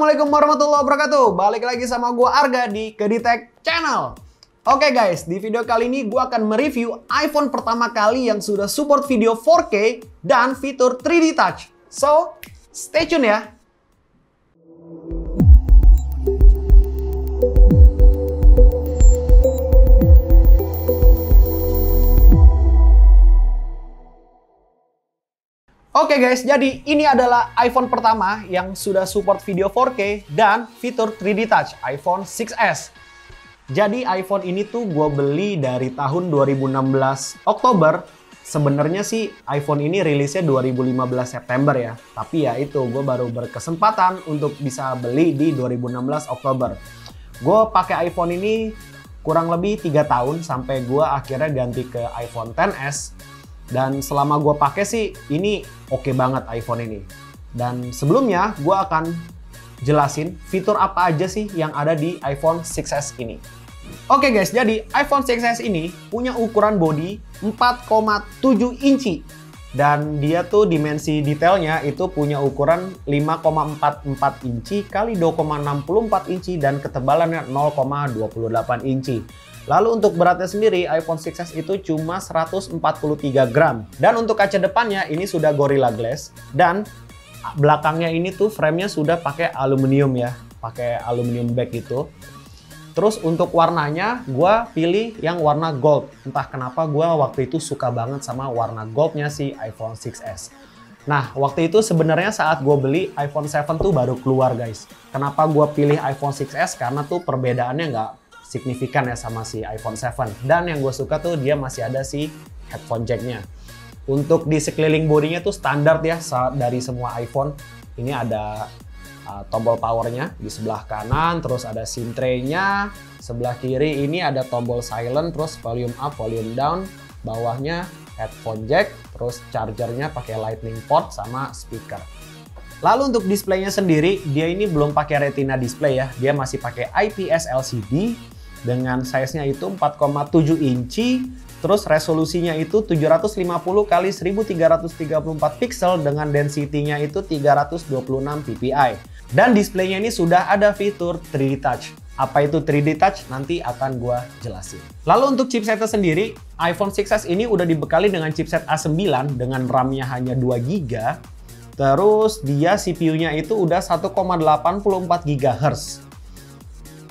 Assalamualaikum warahmatullahi wabarakatuh. Balik lagi sama gua Arga di Keditek Channel. Oke guys, di video kali ini gua akan mereview iPhone pertama kali yang sudah support video 4K dan fitur 3D Touch. So, stay tune ya. Oke guys, jadi ini adalah iPhone pertama yang sudah support video 4K dan fitur 3D Touch, iPhone 6s. Jadi iPhone ini tuh gue beli dari tahun 2016 Oktober. Sebenarnya sih iPhone ini rilisnya 2015 September ya. Tapi ya itu, gue baru berkesempatan untuk bisa beli di 2016 Oktober. Gue pakai iPhone ini kurang lebih 3 tahun sampai gue akhirnya ganti ke iPhone XS. Dan selama gue pakai sih ini oke banget iPhone ini. Dan sebelumnya gue akan jelasin fitur apa aja sih yang ada di iPhone 6s ini. Oke guys, jadi iPhone 6s ini punya ukuran bodi 4,7 inci. Dan dia tuh dimensi detailnya itu punya ukuran 5,44 inci kali 2,64 inci dan ketebalannya 0,28 inci. Lalu untuk beratnya sendiri, iPhone 6s itu cuma 143 gram. Dan untuk kaca depannya ini sudah Gorilla Glass. Dan belakangnya ini tuh framenya sudah pakai aluminium ya. Pakai aluminium back itu. Terus untuk warnanya, gue pilih yang warna gold. Entah kenapa gue waktu itu suka banget sama warna goldnya si iPhone 6s. Nah, waktu itu sebenarnya saat gue beli iPhone 7 tuh baru keluar guys. Kenapa gue pilih iPhone 6s? Karena tuh perbedaannya nggak signifikan ya sama si iPhone 7. Dan yang gue suka tuh dia masih ada si headphone jacknya. Untuk di sekeliling bodinya tuh standar ya dari semua iPhone. Ini ada tombol powernya di sebelah kanan, terus ada SIM tray-nya. Sebelah kiri ini ada tombol silent, terus volume up, volume down. Bawahnya headphone jack, terus chargernya pakai lightning port sama speaker. Lalu untuk displaynya sendiri, dia ini belum pakai Retina display ya. Dia masih pakai IPS LCD dengan size-nya itu 4,7 inci. Terus resolusinya itu 750 x 1334 pixel dengan density-nya itu 326 ppi. Dan displaynya ini sudah ada fitur 3D Touch. Apa itu 3D Touch? Nanti akan gua jelasin. Lalu untuk chipsetnya sendiri, iPhone 6s ini udah dibekali dengan chipset A9 dengan RAM-nya hanya 2 GB. Terus dia CPU-nya itu udah 1,84 GHz.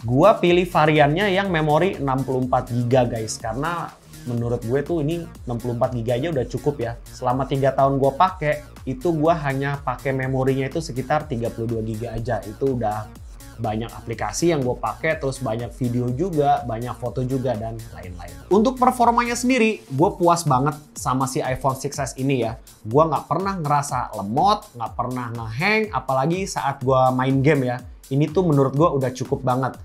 Gua pilih variannya yang memori 64 GB guys, karena menurut gue tuh ini 64 GB aja udah cukup ya. Selama 3 tahun gue pakai, itu gue hanya pakai memorinya itu sekitar 32 GB aja. Itu udah banyak aplikasi yang gue pakai, terus banyak video juga, banyak foto juga, dan lain-lain. Untuk performanya sendiri, gue puas banget sama si iPhone 6s ini ya. Gue nggak pernah ngerasa lemot, nggak pernah ngehang, apalagi saat gue main game ya. Ini tuh menurut gue udah cukup banget.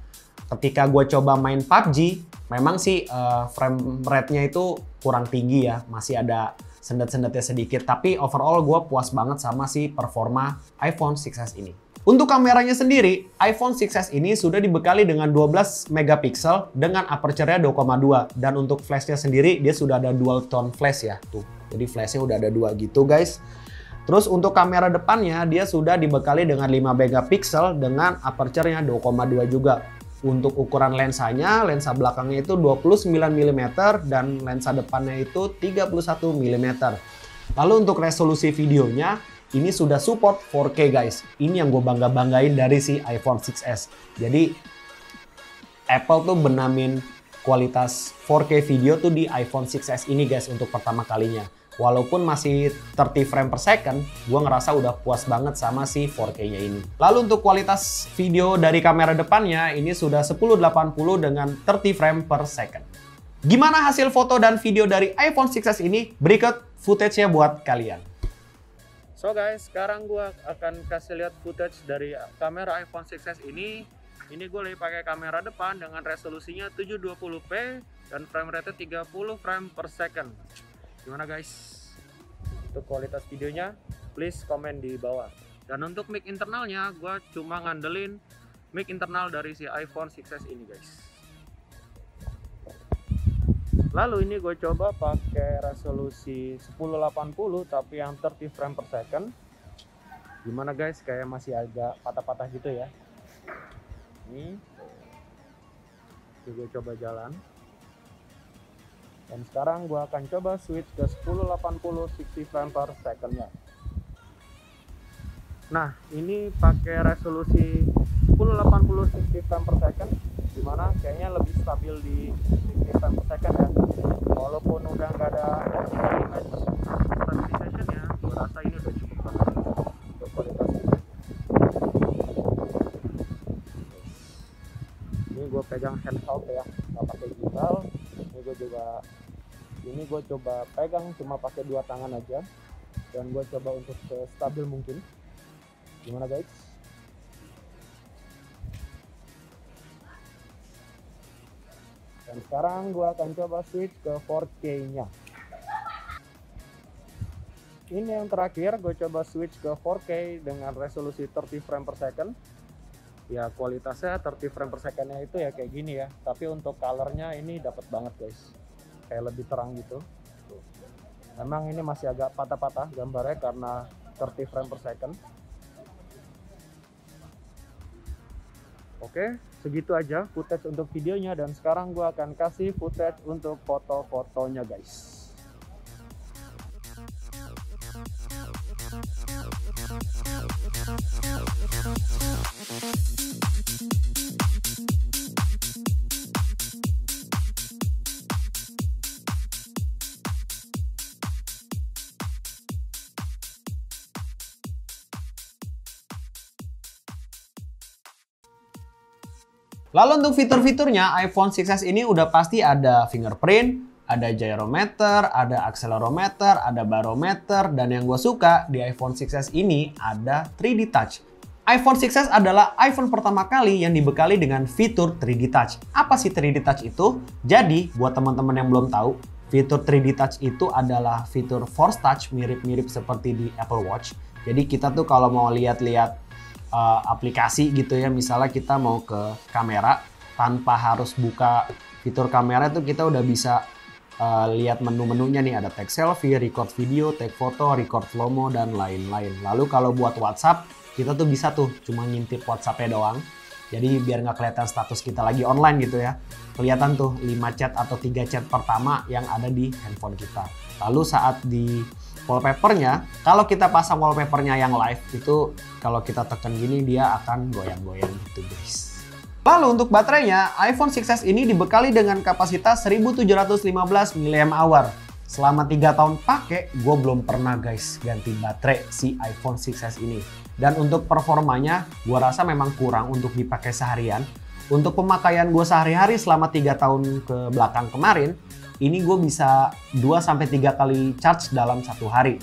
Ketika gue coba main PUBG, memang sih frame rate-nya itu kurang tinggi ya. Masih ada sendet-sendetnya sedikit. Tapi overall gue puas banget sama si performa iPhone 6s ini. Untuk kameranya sendiri, iPhone 6s ini sudah dibekali dengan 12 megapiksel dengan aperture-nya 2,2. Dan untuk flash-nya sendiri, dia sudah ada dual tone flash ya. Tuh, jadi flash-nya udah ada 2 gitu guys. Terus untuk kamera depannya, dia sudah dibekali dengan 5 megapiksel dengan aperture-nya 2,2 juga. Untuk ukuran lensanya, lensa belakangnya itu 29 mm dan lensa depannya itu 31 mm. Lalu untuk resolusi videonya, ini sudah support 4K guys. Ini yang gue bangga-banggain dari si iPhone 6s. Jadi Apple tuh benamin kualitas 4K video tuh di iPhone 6s ini guys untuk pertama kalinya. Walaupun masih 30 frame per second, gue ngerasa udah puas banget sama si 4K-nya ini. Lalu untuk kualitas video dari kamera depannya, ini sudah 1080 dengan 30 frame per second. Gimana hasil foto dan video dari iPhone 6s ini? Berikut footage-nya buat kalian. So guys, sekarang gue akan kasih lihat footage dari kamera iPhone 6s ini. Ini gue lagi pakai kamera depan dengan resolusinya 720p dan frame rate-nya 30 frame per second. Gimana guys? Untuk kualitas videonya, please komen di bawah. Dan untuk mic internalnya, gue cuma ngandelin mic internal dari si iPhone 6s ini guys. Lalu ini gue coba pakai resolusi 1080 tapi yang 30 frame per second. Gimana guys, kayak masih agak patah-patah gitu ya. Ini gue coba jalan. Dan sekarang gue akan coba switch ke 1080 60 frame per second-nya. Nah, ini pakai resolusi 1080 60 frame per second, dimana kayaknya lebih stabil di 60 frame per second ya. Walaupun udah nggak ada image stabilization ya, gue rasa ini udah cukup banget untuk kualitasnya. Ini gue pegang handheld ya, nggak pakai gimbal. Ini gue coba pegang cuma pakai 2 tangan aja, dan gue coba untuk stabil mungkin. Gimana guys? Dan sekarang gue akan coba switch ke 4K-nya. Ini yang terakhir, gue coba switch ke 4K dengan resolusi 30 frame per second. Ya kualitasnya 30 frame per second-nya itu ya kayak gini ya. Tapi untuk colornya ini dapat banget guys. Kayak lebih terang gitu. Memang ini masih agak patah-patah gambarnya karena 30 frame per second. Oke, segitu aja footage untuk videonya, dan sekarang gue akan kasih footage untuk foto-fotonya guys. Lalu untuk fitur-fiturnya, iPhone 6s ini udah pasti ada fingerprint, ada gyrometer, ada accelerometer, ada barometer, dan yang gue suka di iPhone 6s ini ada 3D Touch. iPhone 6s adalah iPhone pertama kali yang dibekali dengan fitur 3D Touch. Apa sih 3D Touch itu? Jadi, buat teman-teman yang belum tahu, fitur 3D Touch itu adalah fitur Force Touch mirip-mirip seperti di Apple Watch. Jadi kita tuh kalau mau lihat-lihat aplikasi gitu ya, misalnya kita mau ke kamera, tanpa harus buka fitur kamera itu kita udah bisa lihat menu-menunya nih, ada take selfie, record video, take foto, record slow-mo, dan lain-lain. Lalu kalau buat WhatsApp, kita tuh bisa tuh cuma ngintip WhatsApp-nya doang. Jadi biar nggak kelihatan status kita lagi online gitu ya. Kelihatan tuh 5 chat atau 3 chat pertama yang ada di handphone kita. Lalu saat di wallpapernya, kalau kita pasang wallpapernya yang live, itu kalau kita tekan gini dia akan goyang-goyang gitu guys. Lalu untuk baterainya, iPhone 6s ini dibekali dengan kapasitas 1715 mAh. Selama 3 tahun pakai, gue belum pernah guys ganti baterai si iPhone 6s ini. Dan untuk performanya, gue rasa memang kurang untuk dipakai seharian. Untuk pemakaian gue sehari-hari selama 3 tahun ke belakang kemarin, ini gue bisa 2-3 kali charge dalam 1 hari.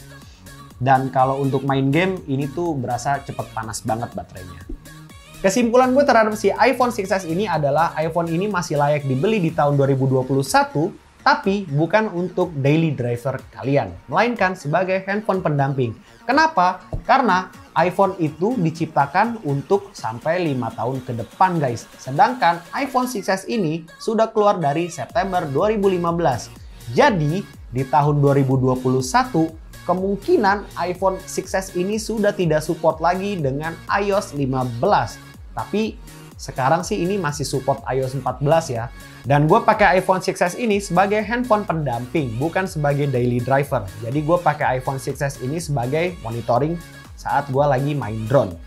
Dan kalau untuk main game, ini tuh berasa cepet panas banget baterainya. Kesimpulan gue terhadap si iPhone 6s ini adalah iPhone ini masih layak dibeli di tahun 2021, tapi bukan untuk daily driver kalian, melainkan sebagai handphone pendamping. Kenapa? Karena iPhone itu diciptakan untuk sampai 5 tahun ke depan guys. Sedangkan iPhone 6s ini sudah keluar dari September 2015. Jadi di tahun 2021 kemungkinan iPhone 6s ini sudah tidak support lagi dengan iOS 15. Tapi sekarang sih ini masih support iOS 14 ya. Dan gue pakai iPhone 6s ini sebagai handphone pendamping, bukan sebagai daily driver. Jadi gue pakai iPhone 6s ini sebagai monitoring saat gue lagi main drone.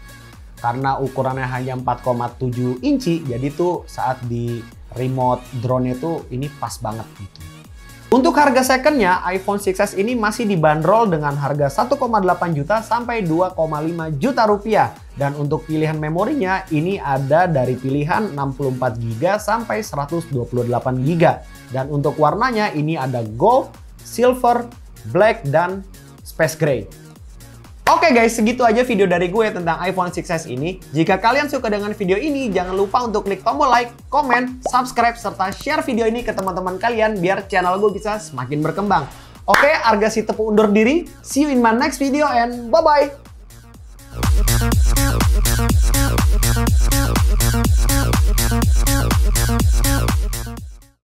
Karena ukurannya hanya 4,7 inci, jadi tuh saat di remote drone-nya tuh ini pas banget gitu. Untuk harga secondnya, iPhone 6s ini masih dibanderol dengan harga 1,8 juta sampai 2,5 juta rupiah. Dan untuk pilihan memorinya, ini ada dari pilihan 64 GB sampai 128 GB. Dan untuk warnanya, ini ada gold, silver, black, dan space gray. Oke guys, segitu aja video dari gue tentang iPhone 6s ini. Jika kalian suka dengan video ini, jangan lupa untuk klik tombol like, komen, subscribe, serta share video ini ke teman-teman kalian biar channel gue bisa semakin berkembang. Oke, Argasi Tepu undur diri. See you in my next video and bye-bye.